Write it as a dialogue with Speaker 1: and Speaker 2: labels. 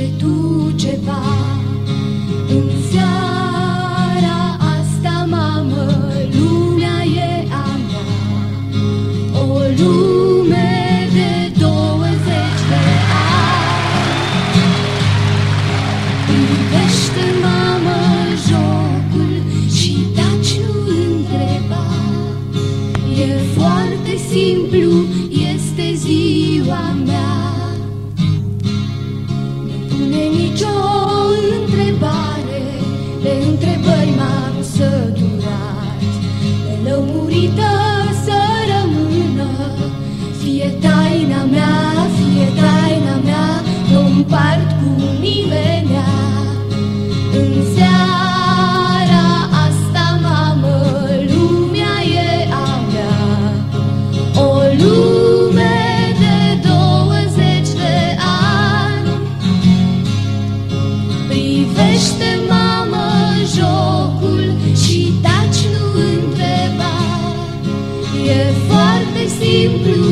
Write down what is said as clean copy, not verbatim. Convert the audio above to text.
Speaker 1: gândește tu ceva. În seara asta, mamă, lumea e a mea, o lume de 20 de ani. Privește, mamă, jocul și taci, nu întreba. E foarte simplu, este ziua mea. Nu pune nicio întrebare, de întrebări m-am săturat. Nelămurită să rămână, fie taina mea, fie taina mea, nu împart cu nimenea. În seara asta, mamă, lumea e a mea, o lume de 20 de ani. Privește, mamă, jocul și taci, nu întreba. E foarte simplu,